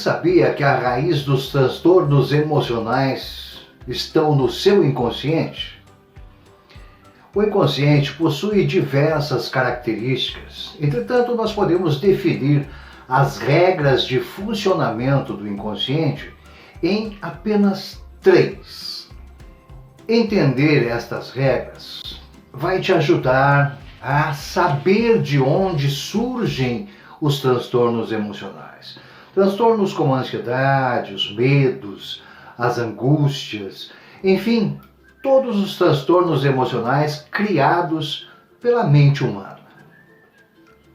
sabia que a raiz dos transtornos emocionais estão no seu inconsciente? O inconsciente possui diversas características, entretanto, nós podemos definir as regras de funcionamento do inconsciente em apenas 3. Entender estas regras vai te ajudar a saber de onde surgem os transtornos emocionais. Transtornos como a ansiedade, os medos, as angústias, enfim, todos os transtornos emocionais criados pela mente humana.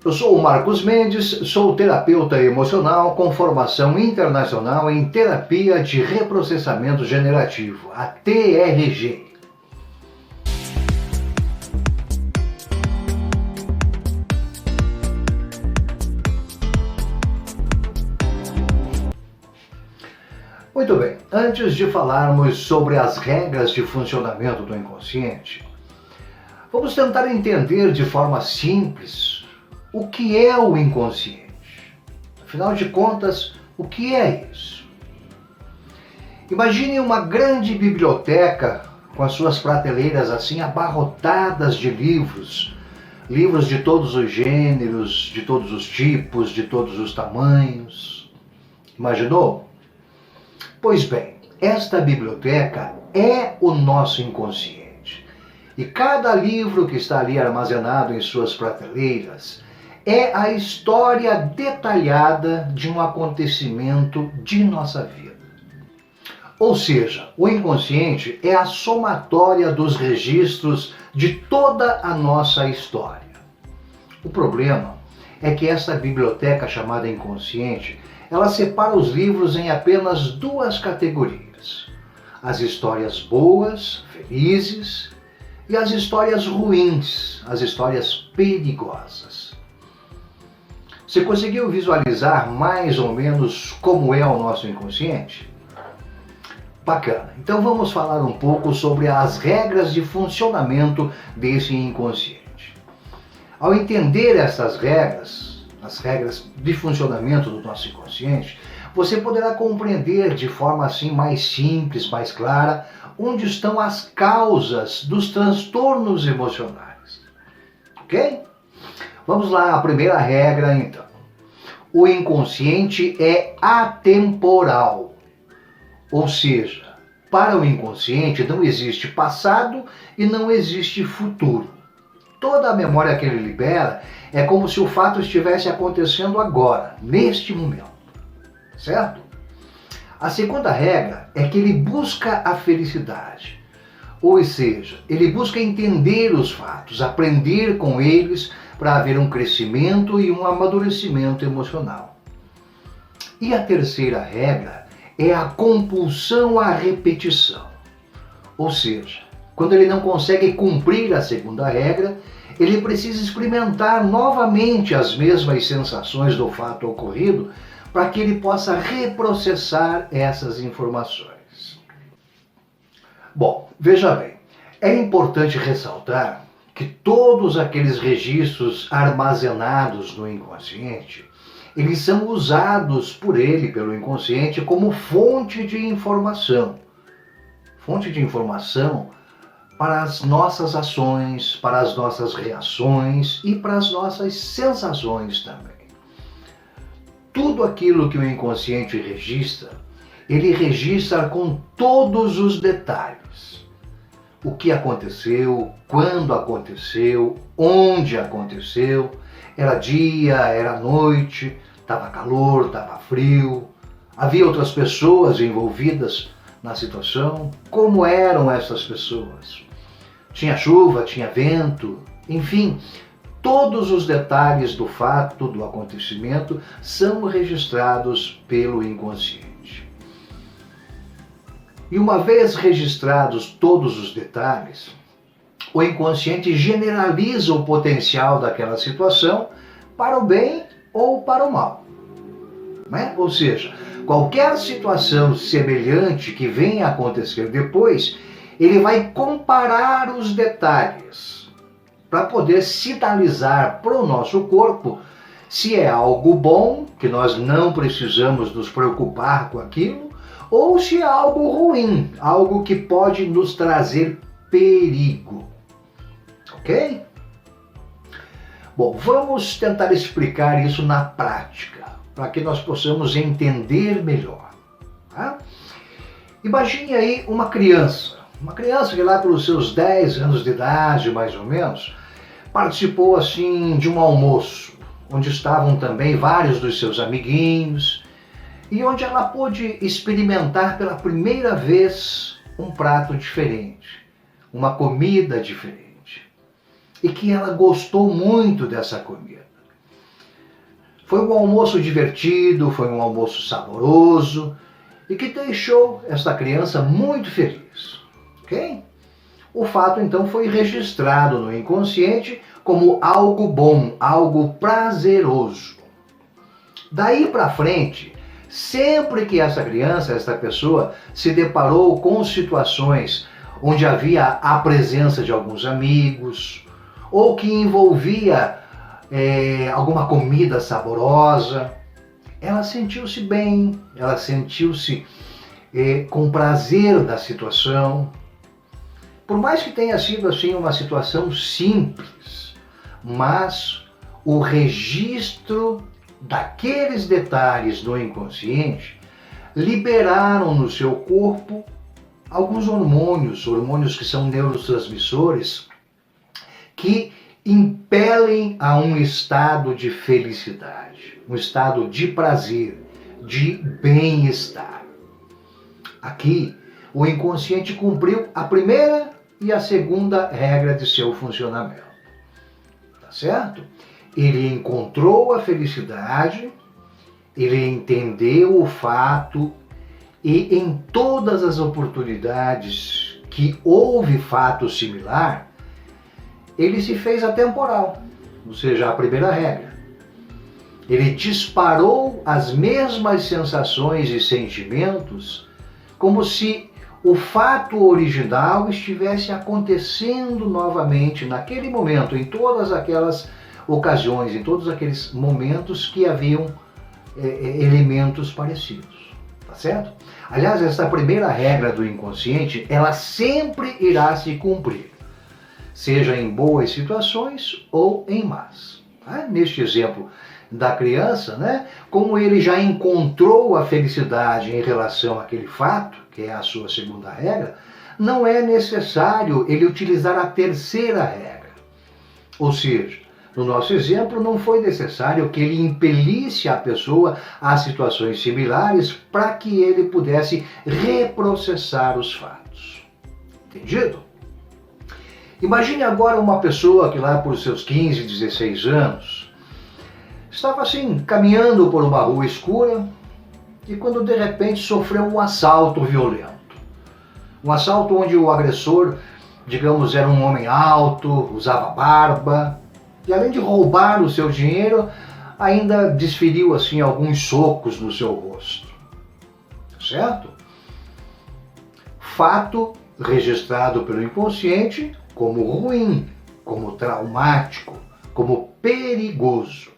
Eu sou o Marcos Mendes, sou terapeuta emocional com formação internacional em terapia de reprocessamento generativo, a TRG. Muito bem, antes de falarmos sobre as regras de funcionamento do inconsciente, vamos tentar entender de forma simples o que é o inconsciente. Afinal de contas, o que é isso? Imagine uma grande biblioteca com as suas prateleiras assim abarrotadas de livros, livros de todos os gêneros, de todos os tipos, de todos os tamanhos. Imaginou? Pois bem, esta biblioteca é o nosso inconsciente. E cada livro que está ali armazenado em suas prateleiras é a história detalhada de um acontecimento de nossa vida. Ou seja, o inconsciente é a somatória dos registros de toda a nossa história. O problema é que essa biblioteca chamada inconsciente, ela separa os livros em apenas 2 categorias: as histórias boas, felizes, e as histórias ruins, as histórias perigosas. Você conseguiu visualizar mais ou menos como é o nosso inconsciente? Bacana. Então vamos falar um pouco sobre as regras de funcionamento desse inconsciente. Ao entender essas regras, as regras de funcionamento do nosso inconsciente, você poderá compreender de forma assim mais simples, mais clara, onde estão as causas dos transtornos emocionais. Ok? Vamos lá, a primeira regra então. O inconsciente é atemporal. Ou seja, para o inconsciente não existe passado e não existe futuro. Toda a memória que ele libera é como se o fato estivesse acontecendo agora, neste momento. Certo? A segunda regra é que ele busca a felicidade. Ou seja, ele busca entender os fatos, aprender com eles para haver um crescimento e um amadurecimento emocional. E a terceira regra é a compulsão à repetição. Ou seja, quando ele não consegue cumprir a segunda regra, ele precisa experimentar novamente as mesmas sensações do fato ocorrido para que ele possa reprocessar essas informações. Bom, veja bem, é importante ressaltar que todos aqueles registros armazenados no inconsciente, eles são usados por ele, pelo inconsciente, como fonte de informação. Fonte de informação para as nossas ações, para as nossas reações e para as nossas sensações também. Tudo aquilo que o inconsciente registra, ele registra com todos os detalhes. O que aconteceu, quando aconteceu, onde aconteceu, era dia, era noite, estava calor, estava frio, havia outras pessoas envolvidas na situação, como eram essas pessoas? Tinha chuva, tinha vento, enfim, todos os detalhes do fato, do acontecimento, são registrados pelo inconsciente. E uma vez registrados todos os detalhes, o inconsciente generaliza o potencial daquela situação para o bem ou para o mal. Né? Ou seja, qualquer situação semelhante que venha a acontecer depois, ele vai comparar os detalhes para poder sinalizar para o nosso corpo Se é algo bom, que nós não precisamos nos preocupar com aquilo, ou se é algo ruim, algo que pode nos trazer perigo. Ok? Bom, vamos tentar explicar isso na prática, para que nós possamos entender melhor. Tá? Imagine aí uma criança que lá pelos seus 10 anos de idade, mais ou menos, participou assim de um almoço, onde estavam também vários dos seus amiguinhos, e onde ela pôde experimentar pela primeira vez um prato diferente, uma comida diferente, e que ela gostou muito dessa comida. Foi um almoço divertido, foi um almoço saboroso, e que deixou esta criança muito feliz. Ok? O fato então foi registrado no inconsciente como algo bom, algo prazeroso. Daí para frente, sempre que essa criança, essa pessoa, se deparou com situações onde havia a presença de alguns amigos, ou que envolvia alguma comida saborosa, ela sentiu-se bem, ela sentiu-se com prazer da situação. Por mais que tenha sido assim uma situação simples, mas o registro daqueles detalhes no inconsciente liberaram no seu corpo alguns hormônios que são neurotransmissores, que impelem a um estado de felicidade, um estado de prazer, de bem-estar. Aqui, o inconsciente cumpriu a primeira e a segunda regra de seu funcionamento. Tá certo? Ele encontrou a felicidade, ele entendeu o fato e em todas as oportunidades que houve fato similar, ele se fez atemporal, ou seja, a primeira regra. Ele disparou as mesmas sensações e sentimentos como se o fato original estivesse acontecendo novamente naquele momento, em todas aquelas ocasiões, em todos aqueles momentos que haviam elementos parecidos. Tá certo? Aliás, essa primeira regra do inconsciente, ela sempre irá se cumprir, seja em boas situações ou em más. Tá? Neste exemplo da criança, né, como ele já encontrou a felicidade em relação àquele fato, que é a sua segunda regra, não é necessário ele utilizar a terceira regra. Ou seja, no nosso exemplo, não foi necessário que ele impelisse a pessoa a situações similares para que ele pudesse reprocessar os fatos. Entendido? Imagine agora uma pessoa que lá por seus 15, 16 anos estava assim, caminhando por uma rua escura e quando de repente sofreu um assalto violento. Um assalto onde o agressor, digamos, era um homem alto, usava barba e além de roubar o seu dinheiro, ainda desferiu assim alguns socos no seu rosto. Certo? Fato registrado pelo inconsciente como ruim, como traumático, como perigoso.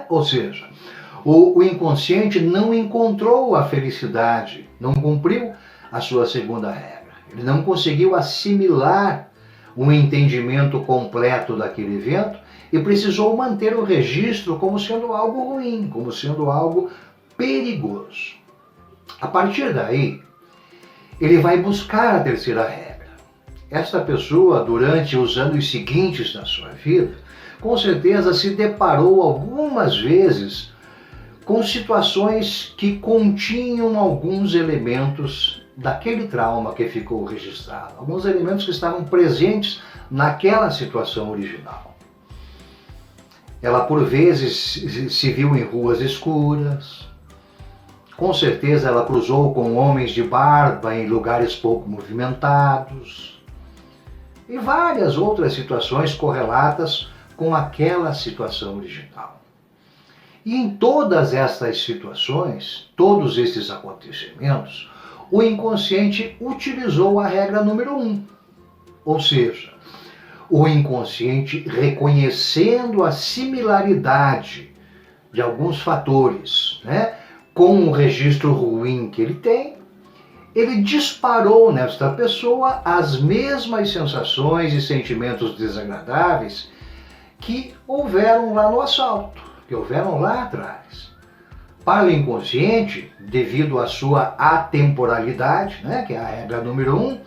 Ou seja, o inconsciente não encontrou a felicidade, não cumpriu a sua segunda regra. Ele não conseguiu assimilar um entendimento completo daquele evento e precisou manter o registro como sendo algo ruim, como sendo algo perigoso. A partir daí, ele vai buscar a terceira regra. Esta pessoa, durante os anos seguintes da sua vida, com certeza se deparou algumas vezes com situações que continham alguns elementos daquele trauma que ficou registrado, alguns elementos que estavam presentes naquela situação original. Ela por vezes se viu em ruas escuras, com certeza ela cruzou com homens de barba em lugares pouco movimentados e várias outras situações correlatas com aquela situação original. E em todas estas situações, todos esses acontecimentos, o inconsciente utilizou a regra número 1. Ou seja, o inconsciente, reconhecendo a similaridade de alguns fatores, né, com o registro ruim que ele tem, ele disparou nesta pessoa as mesmas sensações e sentimentos desagradáveis que houveram lá no assalto, que houveram lá atrás. Para o inconsciente, devido à sua atemporalidade, né, que é a regra número 1,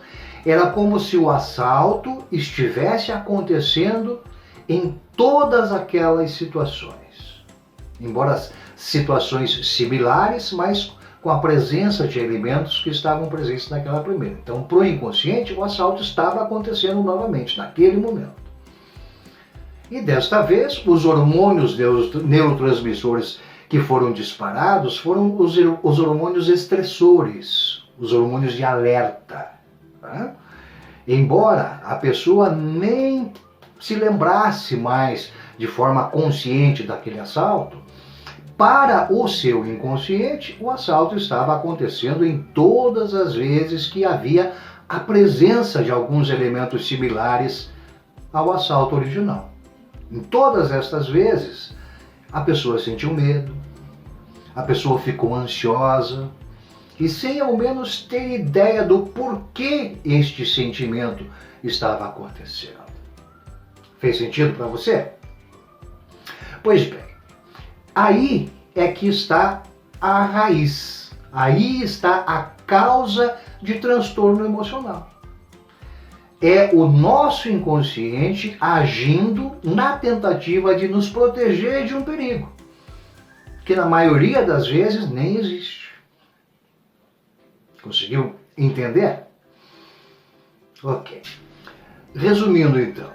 era como se o assalto estivesse acontecendo em todas aquelas situações. Embora situações similares, mas com a presença de elementos que estavam presentes naquela primeira. Então, para o inconsciente, o assalto estava acontecendo novamente, naquele momento. E desta vez, os hormônios neurotransmissores que foram disparados foram os hormônios estressores, os hormônios de alerta. Tá? Embora a pessoa nem se lembrasse mais de forma consciente daquele assalto, para o seu inconsciente, o assalto estava acontecendo em todas as vezes que havia a presença de alguns elementos similares ao assalto original. Em todas estas vezes, a pessoa sentiu medo, a pessoa ficou ansiosa e sem ao menos ter ideia do porquê este sentimento estava acontecendo. Fez sentido para você? Pois bem, aí é que está a raiz, aí está a causa de transtorno emocional. É o nosso inconsciente agindo na tentativa de nos proteger de um perigo, que na maioria das vezes nem existe. Conseguiu entender? Ok. Resumindo então,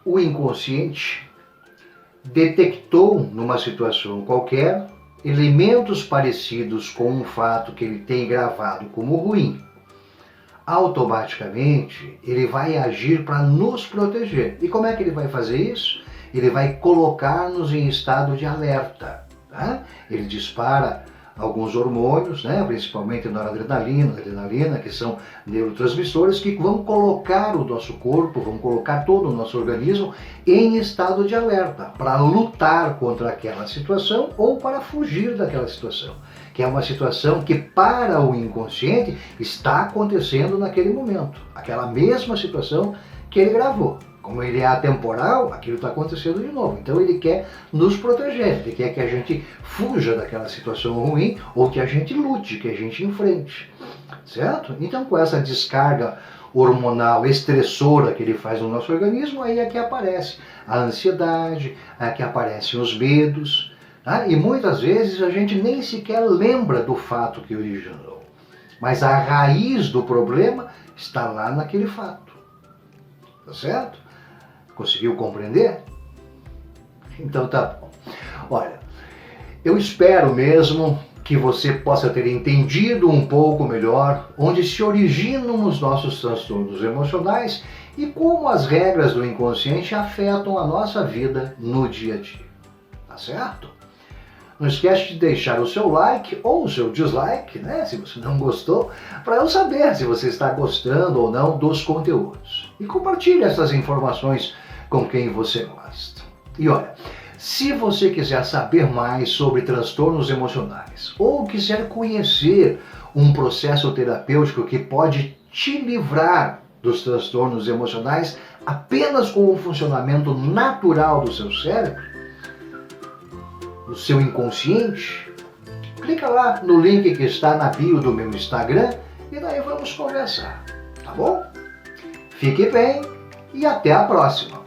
o inconsciente detectou numa situação qualquer elementos parecidos com um fato que ele tem gravado como ruim. Automaticamente ele vai agir para nos proteger. E como é que ele vai fazer isso? Ele vai colocar-nos em estado de alerta. Tá? Ele dispara alguns hormônios, né, principalmente noradrenalina, adrenalina, que são neurotransmissores que vão colocar o nosso corpo, vão colocar todo o nosso organismo em estado de alerta para lutar contra aquela situação ou para fugir daquela situação, que é uma situação que para o inconsciente está acontecendo naquele momento, aquela mesma situação que ele gravou. Como ele é atemporal, aquilo está acontecendo de novo. Então ele quer nos proteger, ele quer que a gente fuja daquela situação ruim ou que a gente lute, que a gente enfrente. Certo? Então com essa descarga hormonal estressora que ele faz no nosso organismo, aí é que aparece a ansiedade, é que aparecem os medos. Tá? E muitas vezes a gente nem sequer lembra do fato que originou. Mas a raiz do problema está lá naquele fato. Tá certo? Conseguiu compreender? Então tá bom. Olha, eu espero mesmo que você possa ter entendido um pouco melhor onde se originam os nossos transtornos emocionais e como as regras do inconsciente afetam a nossa vida no dia a dia. Tá certo? Não esquece de deixar o seu like ou o seu dislike, né, se você não gostou, para eu saber se você está gostando ou não dos conteúdos. E compartilhe essas informações com quem você gosta. E olha, se você quiser saber mais sobre transtornos emocionais ou quiser conhecer um processo terapêutico que pode te livrar dos transtornos emocionais apenas com o funcionamento natural do seu cérebro, o seu inconsciente, clica lá no link que está na bio do meu Instagram e daí vamos conversar, tá bom? Fique bem e até a próxima!